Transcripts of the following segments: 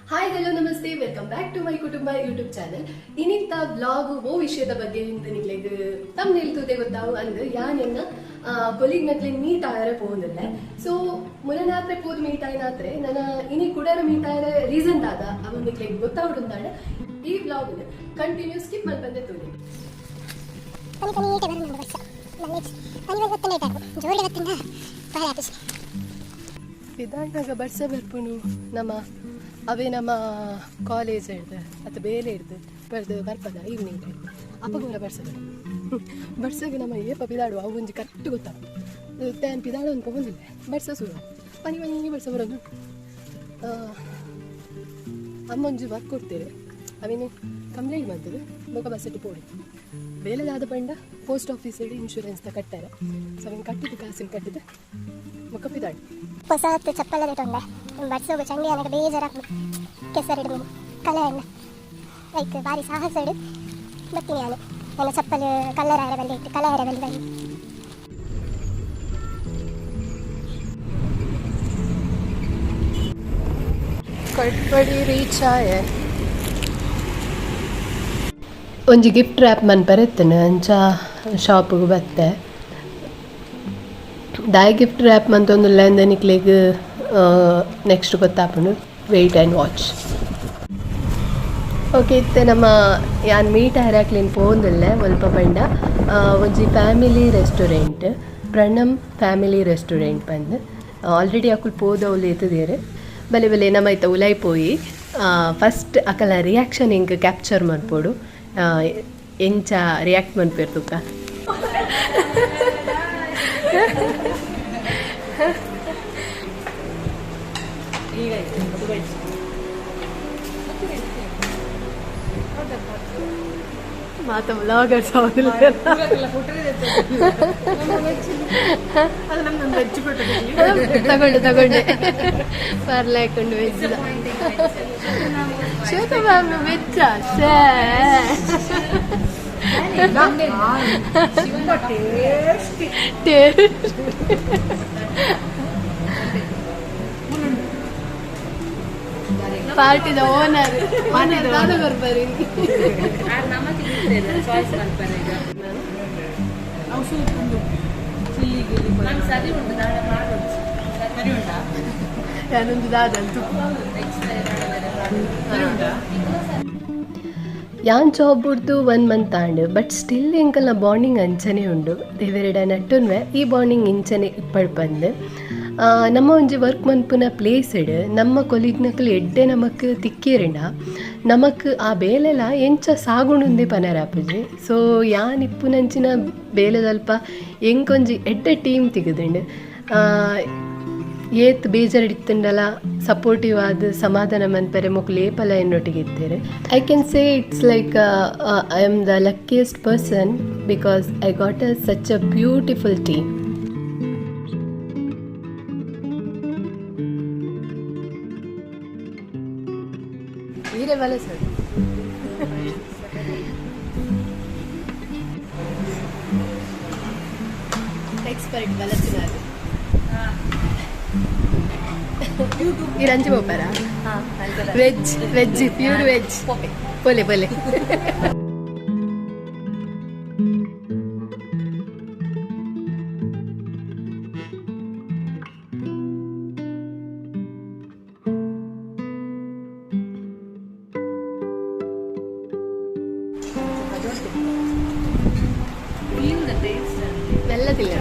Hi hello ನಮಸ್ತೆ welcome back to my ಕುಟುಂಬ YouTube channel. ಇನ್ನಿತ್ತ blog ಓ ವಿಷಯದ ಬಗ್ಗೆ ನಿಮಗೆ ತಮ್ಮ ನಿಲ್ತದೆ ಗೊತ್ತಾವು ಅಂದು ಯಾನೆನ್ನ ಕೊಲಿಗ್ ನಕ್ಲಿ ಮೀಟ್ ಆಯರೆ പോകുന്നില്ല. ಸೊ ಮುನನಾತ್ರೆ ಪೋದ್ ಮೀಟ್ ಆಯ್ನಾತ್ರೆ ನನ್ನ ಇನಿ ಕುಡರ ಮೀಟ್ ಆಯರೆ ರೀಸನ್ ದಾದ ಅವನ್ ನಿಕ್ಲೆ ಗೊತ್ತಾವುಡುಂದಾಡ ಈ ಬ್ಲಾಗ್ ಕಂಟಿನ್ಯೂ ಸ್ಕಿಪ್ ಮಾಡ್ಬಂದೆ ತೋರಿ. ವಿಧಾನದಾಗ ಬರ್ಸ ಬರ್ಪುನು ನಮ್ಮ ಅವೇ ನಮ್ಮ ಕಾಲೇಜ್ ಹಿಡ್ದು ಅಥವಾ ಬೇಲೆ ಹಿಡ್ದು ಬರ್ದು ಬರ್ಪದ ಈವ್ನಿಂಗ್ ಅಪ್ಪಗುಂಡ ಬರ್ಸಗೆ ನಮ್ಮ ಏಪ ಪಿದಾಡು ಅವು ಒಂಜಿ ಕರೆಕ್ಟ್ ಗೊತ್ತಾಗ ಟ್ಯಾನ್ ಪಿದಾಡು ಅನ್ಕೊ ಬಂದಿಲ್ಲ ಬರ್ಸ ಸುರ ಮನಿ ಮನಿ ಬರ್ಸ ಬರೋದು ಅಮ್ಮ ಒಂಜಿ ವರ್ಕ್ ಕೊಡ್ತೇವೆ ಅವೇನು ಕಂಪ್ಲೇಂಟ್ ಮಾಡ್ತೇವೆ ಮೊಕ ಬಸ್ಸಟ್ಟು ಪೋಡಿ ಬೇಲೆದಾದ ಬಂಡ ಪೋಸ್ಟ್ ಆಫೀಸ್ ಹೇಳಿ ಇನ್ಶೂರೆನ್ಸ್ ಕಟ್ಟಾರೆ ಸೊ ಅವೇನು ಕಟ್ಟಿದ್ದು ಕಾಸಿನ ಕಟ್ಟಿದ್ದು ಮೊಕ ಪಿದಾಡು ಹೊಸ ಚಪ್ಪಲ ರೇಟೊಂಡೆ ಬಡ್ಸೋಗು ಚಂಡಿ ನನಗೆ ಬೇಜಾರಾಗ್ಲಿ ಕೆಸರಿಡು ಕಲೆ ಅಣ್ಣ ಲೈಕ್ ಭಾರಿ ಸಾಹಸ ಇಡು ಬರ್ತೀನಿ ನಾನು ನನ್ನ ಚಪ್ಪಲು ಕಲ್ಲರ್ ಆರ ಬಲ್ಲಿ ಇಟ್ಟು ಕಲೆ ಆರ ಬಲ್ಲಿ ಬನ್ನಿ. ಕಟ್ಪಡಿ ರೀಚ್ ಆಯ ಒಂಜಿ ಗಿಫ್ಟ್ ರ್ಯಾಪ್ ಮನ್ ಬರುತ್ತೇನೆ ಅಂಚ ಶಾಪಿಗೆ ಬತ್ತೆ ದಾಯ್ ಗಿಫ್ಟ್ ರ್ಯಾಪ್ ಮಂತೊಂದುಲ್ಲ ಅಂದ ನಿಕ್ಲಿಗೆ ನೆಕ್ಸ್ಟ್ ಗೊತ್ತಾಪನು ವೆಯ್ಟ್ ಆ್ಯಂಡ್ ವಾಚ್. ಓಕೆ ಇತ್ತೆ ನಮ್ಮ ಯಾನ್ ಮೀಟ್ ಹರಾಕ್ಲಿನ್ ಪೋಂದಿಲ್ಲ ಒಲ್ಪ ಪಂಡ ಒಂಜಿ family restaurant Pranam family restaurant ಬಂದು ಆಲ್ರೆಡಿ ಅಕುಲ್ ಪೋದವ್ಲು ಎತ್ತದೇರು ಬಲೆ ಬಲೆ ನಮ್ಮ ಐತ ಉಲೈ ಪೋಯಿ ಫಸ್ಟ್ ಅಕಲ ರಿಯಾಕ್ಷನ್ ಹಿಂಗೆ ಕ್ಯಾಪ್ಚರ್ ಮಾಡ್ಬೋಡು ಎಂಚ ರಿಯಾಕ್ಟ್ ಮಾಡ್ಬಿರ್ತುಕ್ಕ. ಮಾತ ವ್ಲಾಗರ್ಸ್ ತಗೊಂಡೆ ಪರ್ಲ ಹಾಕೊಂಡು ವೆಜ್ ಶ್ವೇತ ಮ್ಯಾಮ್ ವೆಜ್ಜ ಪಾರ್ಟಿದ ಓನರ್ ಮನೆ ಬರ್ಬರಿ ನಾನೊಂದು ದಾದಂತು ಯಾನ್ ಜಾಬ್ ಬಿಡ್ದು 1 ಮಂತ್ ಆಂಡ್ ಬಟ್ ಸ್ಟಿಲ್ ಎಂಕಲ್ನ ಬಾಂಡಿಂಗ್ ಅಂಚನೆ ಉಂಡು ದೇವೆರಡ ನಟ್ಟುನ್ವೆ ಈ ಬಾಂಡಿಂಗ್ ಇಂಚನೆ ಇಪ್ಪಡ್ ಬಂದು ನಮ್ಮ ಒಂಜಿ ವರ್ಕ್ ಮನ್ಪುನ ಪ್ಲೇಸ್ ಇಡು ನಮ್ಮ ಕೊಲಿಗ್ನಕ್ಲು ಎಡ್ಡೆ ನಮಕ್ ತಿಕ್ಕೇರಿಂಡ ನಮಕ್ ಆ ಬೇಲೆಲ ಎಂಚ ಸಾಗುಣುಂದೆ ಪನರಾಪುಜಿ. ಸೊ ಯಾನ್ ಇಪ್ಪುನಂಚಿನ ಬೇಲೆದಲ್ಪ ಎಂಕೊಂಜಿ ಎಡ್ಡೆ ಟೀಮ್ ತಿಗದುಂಡು ಏತ್ ಬೇಜಾರಿಡ್ತುಂಡಲ ಸಪೋರ್ಟಿವ್ ಆದ ಸಮಾಧಾನ ಮನ್ಪರೆ ಮೊಕ್ಲು ಏಪಲ ಎನ್ನೊಟ್ಟಿಗೆ ಇತ್ತೇರೆ. I can say it's like I am the luckiest person because I got such a beautiful team. ವೀರೆ ಬಲೆ ಸರ್ ಎಕ್ಸ್ಪರ್ಟ್ ಬಲಸಿನಾರು ಇರಂಜಿ ಬೋಪಾರ ವೆಜ್ ವೆಜ್ ಪ್ಯೂರ್ ವೆಜ್ ಪೊಲೆ ಪೊಲೆ ಎಲ್ಲದಿಲ್ಲ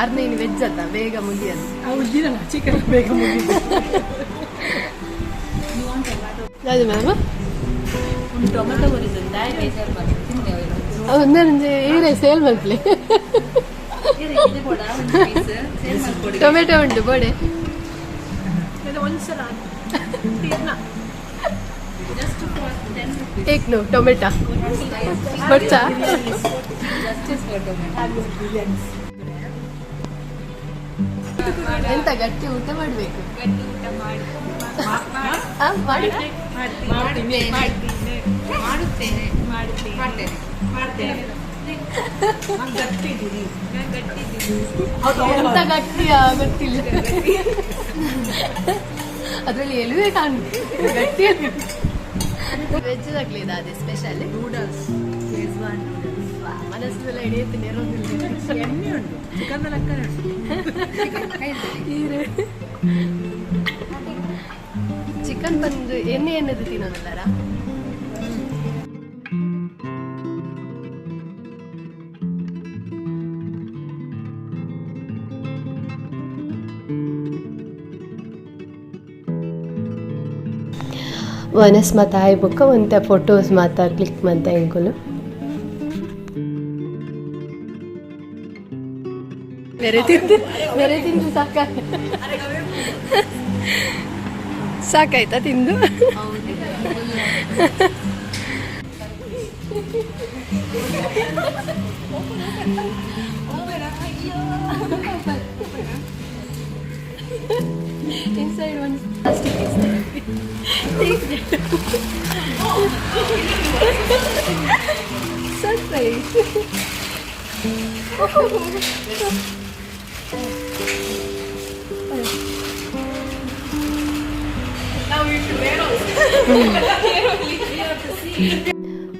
ಆರ್ನ ಇನ್ನು ವೆಜ್ ಅತ್ತ ಬೇಗ ಮುಗಿಯದು ಚಿಕನ್ ಬೇಗ ಮುಗಿದು ಅದು ಮ್ಯಾಮ್ ಟೊಮೆಟೊ ಒಂದೇ ಏನೇ ಸೇಲ್ ಮಾಡ್ಲಿ ಟೊಮೆಟೊ ಉಂಟು ಬೋಡೆ ಏಕ್ ನೋ ಟೊಮೆಟೊ ಬರ್ಚಾ ಎಂತ ಗಟ್ಟಿ ಊಟ ಮಾಡಬೇಕು ಎಂತ ಗಟ್ಟಿಯ ಗೊತ್ತಿಲ್ಲ ಅದರಲ್ಲಿ ಎಲುವೆ ಕಾಣುತ್ತೆ ಗಟ್ಟಿಯಲ್ಲಿ ವೆಜ್ ಆಗ್ಲಿದೆ ಅದೇ ಸ್ಪೆಷಲ್ ನೂಡಲ್ಸ್ ಶೇಜ್ವಾನ್ ನೂಡಲ್ಸ್ ಮನಸ್ಸೆಲ್ಲ ಹಿಡಿಯುತ್ತೆ ನೆರೋದಿಲ್ಲ ಎಣ್ಣೆ ಉಂಟು ಚಿಕನ್ ಲೆಕ್ಕನೆ ಚಿಕನ್ ಬಂದು ಎಣ್ಣೆ ಎಣ್ಣೆದು ತಿನ್ನೋದಲ್ಲಾರ ವನಸ್ ಮಾತಾ ಆಯ್ಬುಕ್ಕ ಒಂತ ಫೋಟೋಸ್ ಮಾತಾ ಕ್ಲಿಕ್ ಮಂತ ಎಂಕುಲು ಬೇರೆ ತಿಂದು ಸಾಕಾಯ್ತಾ ತಿಂದು inside one plastic is there. Surprise. Now we should wear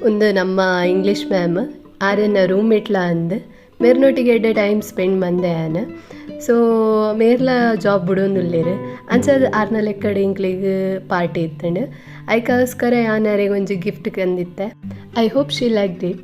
ಒಂದು ನಮ್ಮ ಇಂಗ್ಲೀಷ್ ಮ್ಯಾಮ್ ಆರನ್ನ ರೂಮ್ಮೇಟ್ಲ ಅಂದು ಮೇರ್ನೊಟ್ಟಿಗೆ ಎಡ್ಡೆ ಟೈಮ್ ಸ್ಪೆಂಡ್ ಮಂದೆ ಆನ ಸೊ ಮೇರ್ಲ ಜಾಬ್ ಬಿಡೋಂದುಲ್ಲೇರು ಅಂಚದು ಆರ್ನ ಲೆಕ್ಕಡೆ ಇಂಕ್ಲಿಗೆ ಪಾರ್ಟಿ ಇತ್ತಂಡು ಐಕೋಸ್ಕರ ಯಾನರಿಗೆ ಒಂಜಿ ಗಿಫ್ಟ್ ಕಂದಿತ್ತೆ I hope she like it